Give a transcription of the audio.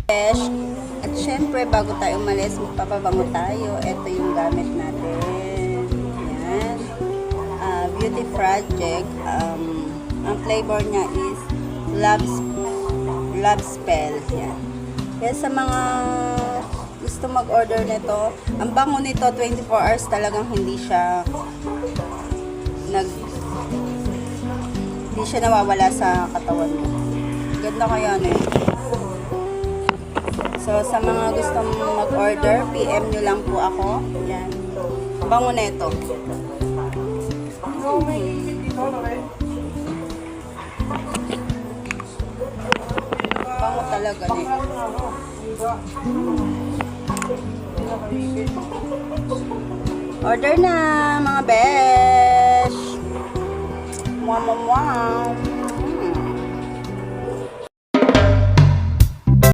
Besh. At syempre, bago tayo umalis, magpapabango tayo. Ito yung gamit natin. Yan. Beauty Project. Ang flavor niya is Love Spell. Yan. Kaya sa mga gusto mag-order nito, ang bango nito 24 hours talagang hindi siya nawawala sa katawan mo. Ganda kaya eh. So sa mga gusto mag-order, PM nyo lang po ako. Yan. Bango na ito. Bango talaga eh. Order na mga besh. Mwah mwah mwah.